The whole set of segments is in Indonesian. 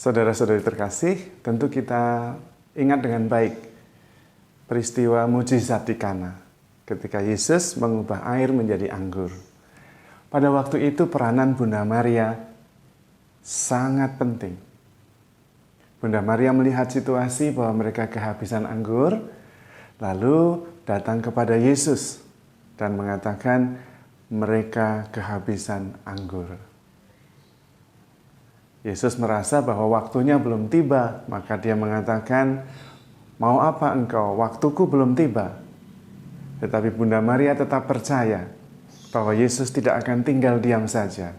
Saudara-saudari terkasih, tentu kita ingat dengan baik peristiwa mujizat di Kana ketika Yesus mengubah air menjadi anggur. Pada waktu itu peranan Bunda Maria sangat penting. Bunda Maria melihat situasi bahwa mereka kehabisan anggur, lalu datang kepada Yesus dan mengatakan mereka kehabisan anggur. Yesus merasa bahwa waktunya belum tiba, maka dia mengatakan, "Mau apa engkau? Waktuku belum tiba." Tetapi Bunda Maria tetap percaya bahwa Yesus tidak akan tinggal diam saja.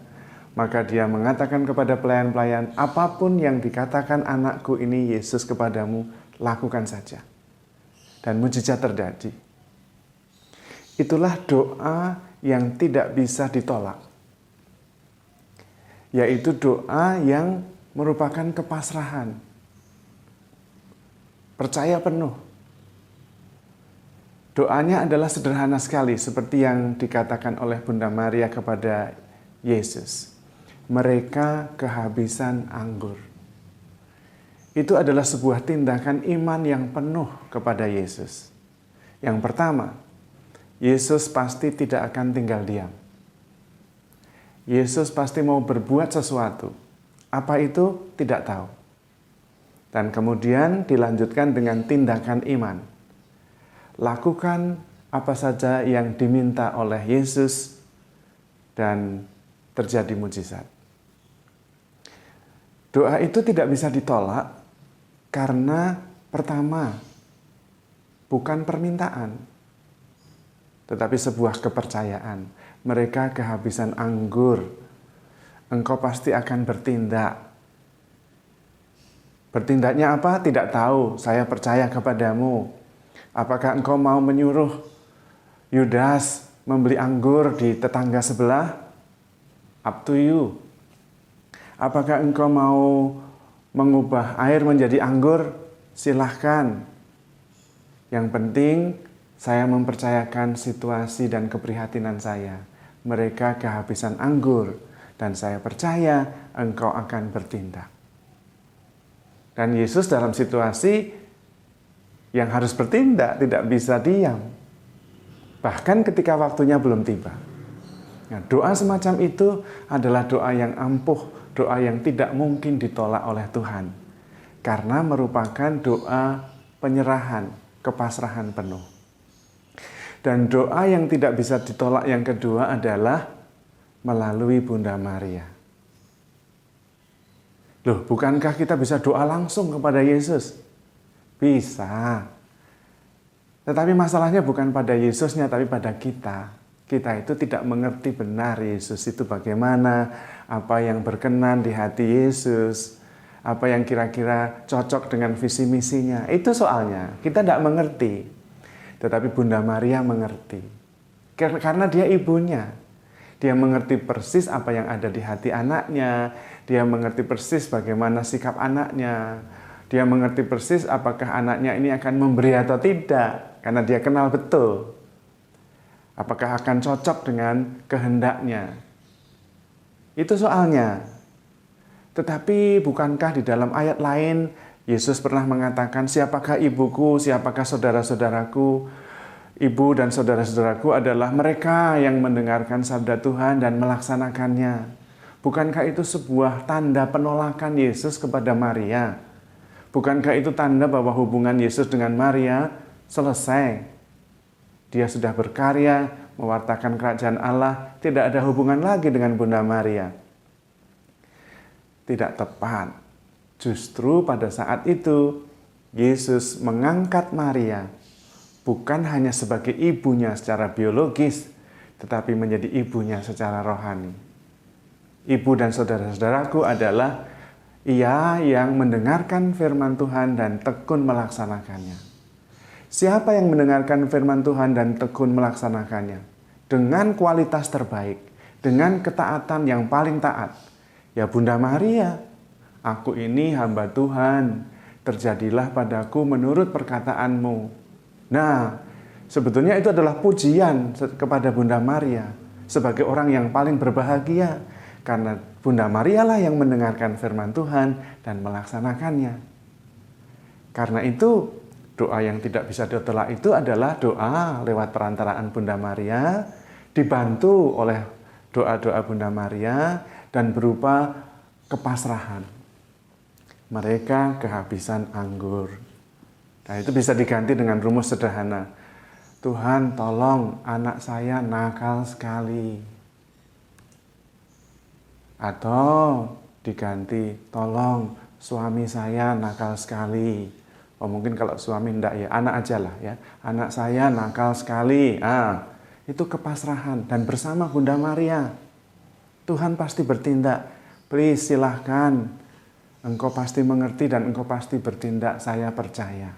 Maka dia mengatakan kepada pelayan-pelayan, "Apapun yang dikatakan anakku ini Yesus kepadamu, lakukan saja." Dan mujizat terjadi. Itulah doa yang tidak bisa ditolak. Yaitu doa yang merupakan kepasrahan. Percaya penuh. Doanya adalah sederhana sekali, seperti yang dikatakan oleh Bunda Maria kepada Yesus. Mereka kehabisan anggur. Itu adalah sebuah tindakan iman yang penuh kepada Yesus. Yang pertama, Yesus pasti tidak akan tinggal diam. Yesus pasti mau berbuat sesuatu. Apa itu? Tidak tahu. Dan kemudian dilanjutkan dengan tindakan iman. Lakukan apa saja yang diminta oleh Yesus dan terjadi mujizat. Doa itu tidak bisa ditolak karena pertama, bukan permintaan, tetapi sebuah kepercayaan. Mereka kehabisan anggur. Engkau pasti akan bertindak. Bertindaknya apa? Tidak tahu. Saya percaya kepadamu. Apakah engkau mau menyuruh Yudas membeli anggur di tetangga sebelah? Up to you. Apakah engkau mau mengubah air menjadi anggur? Silahkan. Yang penting saya mempercayakan situasi dan keprihatinan saya. Mereka kehabisan anggur dan saya percaya engkau akan bertindak. Dan Yesus dalam situasi yang harus bertindak, tidak bisa diam. Bahkan ketika waktunya belum tiba. Nah, doa semacam itu adalah doa yang ampuh, doa yang tidak mungkin ditolak oleh Tuhan. Karena merupakan doa penyerahan, kepasrahan penuh. Dan doa yang tidak bisa ditolak yang kedua adalah melalui Bunda Maria. Loh, bukankah kita bisa doa langsung kepada Yesus? Bisa. Tetapi masalahnya bukan pada Yesusnya, tapi pada kita. Kita itu tidak mengerti benar Yesus itu bagaimana, apa yang berkenan di hati Yesus, apa yang kira-kira cocok dengan visi misinya. Itu soalnya, kita tidak mengerti. Tetapi Bunda Maria mengerti. Karena dia ibunya. Dia mengerti persis apa yang ada di hati anaknya. Dia mengerti persis bagaimana sikap anaknya. Dia mengerti persis apakah anaknya ini akan memberi atau tidak. Karena dia kenal betul. Apakah akan cocok dengan kehendaknya. Itu soalnya. Tetapi bukankah di dalam ayat lain Yesus pernah mengatakan, siapakah ibuku, siapakah saudara-saudaraku? Ibu dan saudara-saudaraku adalah mereka yang mendengarkan sabda Tuhan dan melaksanakannya. Bukankah itu sebuah tanda penolakan Yesus kepada Maria? Bukankah itu tanda bahwa hubungan Yesus dengan Maria selesai? Dia sudah berkarya, mewartakan kerajaan Allah, tidak ada hubungan lagi dengan Bunda Maria. Tidak tepat. Justru pada saat itu, Yesus mengangkat Maria bukan hanya sebagai ibunya secara biologis, tetapi menjadi ibunya secara rohani. Ibu dan saudara-saudaraku adalah ia yang mendengarkan firman Tuhan dan tekun melaksanakannya. Siapa yang mendengarkan firman Tuhan dan tekun melaksanakannya? Dengan kualitas terbaik, dengan ketaatan yang paling taat. Ya Bunda Maria. Aku ini hamba Tuhan, terjadilah padaku menurut perkataanmu. Nah, sebetulnya itu adalah pujian kepada Bunda Maria sebagai orang yang paling berbahagia. Karena Bunda Maria lah yang mendengarkan firman Tuhan dan melaksanakannya. Karena itu, doa yang tidak bisa ditolak itu adalah doa lewat perantaraan Bunda Maria, dibantu oleh doa-doa Bunda Maria, dan berupa kepasrahan. Mereka kehabisan anggur. Nah, itu bisa diganti dengan rumus sederhana. Tuhan, tolong anak saya nakal sekali. Atau diganti, tolong suami saya nakal sekali. Oh, mungkin kalau suami enggak ya, anak aja lah ya. Anak saya nakal sekali. Itu kepasrahan dan bersama Bunda Maria. Tuhan pasti bertindak. Please silahkan. Engkau pasti mengerti dan engkau pasti bertindak, saya percaya.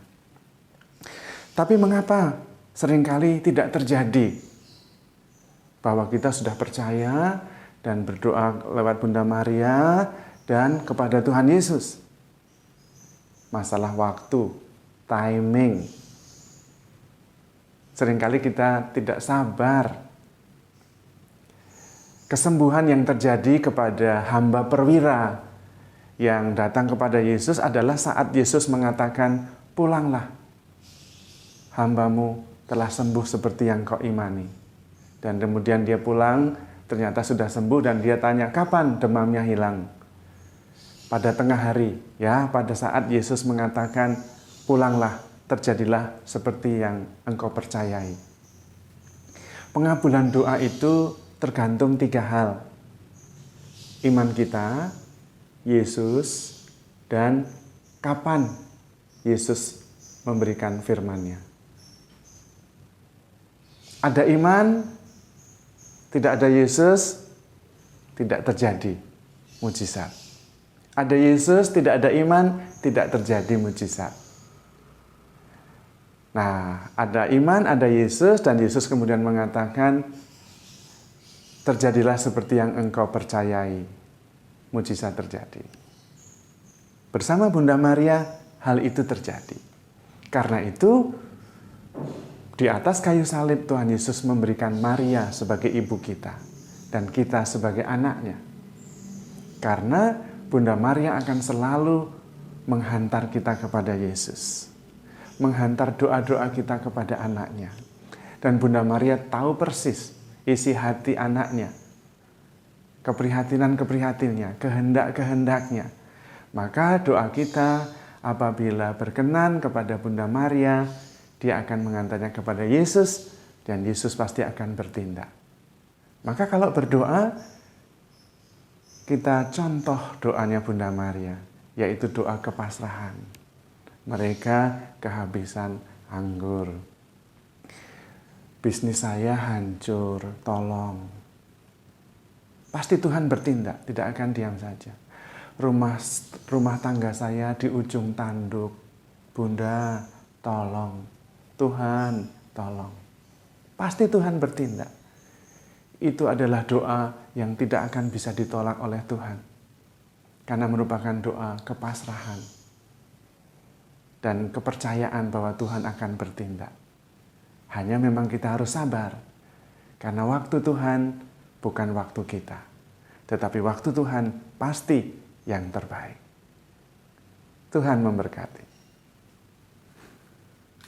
Tapi mengapa seringkali tidak terjadi bahwa kita sudah percaya dan berdoa lewat Bunda Maria dan kepada Tuhan Yesus? Masalah waktu, timing. Seringkali kita tidak sabar. Kesembuhan yang terjadi kepada hamba perwira yang datang kepada Yesus adalah saat Yesus mengatakan, pulanglah. Hambamu telah sembuh seperti yang kau imani. Dan kemudian dia pulang, ternyata sudah sembuh dan dia tanya, kapan demamnya hilang? Pada tengah hari, ya, pada saat Yesus mengatakan, pulanglah, terjadilah seperti yang engkau percayai. Pengabulan doa itu tergantung 3 hal. Iman kita, Yesus, dan kapan Yesus memberikan firman-Nya. Ada iman, tidak ada Yesus, tidak terjadi mujizat. Ada Yesus, tidak ada iman, tidak terjadi mujizat. Nah, ada iman, ada Yesus, dan Yesus kemudian mengatakan, terjadilah seperti yang engkau percayai. Mujizat terjadi. Bersama Bunda Maria, hal itu terjadi. Karena itu, di atas kayu salib Tuhan Yesus memberikan Maria sebagai ibu kita dan kita sebagai anaknya. Karena Bunda Maria akan selalu menghantar kita kepada Yesus. Menghantar doa-doa kita kepada anaknya. Dan Bunda Maria tahu persis isi hati anaknya. Keprihatinan-keprihatinnya, kehendak-kehendaknya. Maka doa kita apabila berkenan kepada Bunda Maria, dia akan mengantarnya kepada Yesus dan Yesus pasti akan bertindak. Maka kalau berdoa, kita contoh doanya Bunda Maria, yaitu doa kepasrahan. Mereka kehabisan anggur. Bisnis saya hancur, tolong. Pasti Tuhan bertindak, tidak akan diam saja. Rumah tangga saya di ujung tanduk. Bunda, tolong. Tuhan, tolong. Pasti Tuhan bertindak. Itu adalah doa yang tidak akan bisa ditolak oleh Tuhan. Karena merupakan doa kepasrahan. Dan kepercayaan bahwa Tuhan akan bertindak. Hanya memang kita harus sabar. Karena waktu Tuhan bukan waktu kita. Tetapi waktu Tuhan pasti yang terbaik. Tuhan memberkati.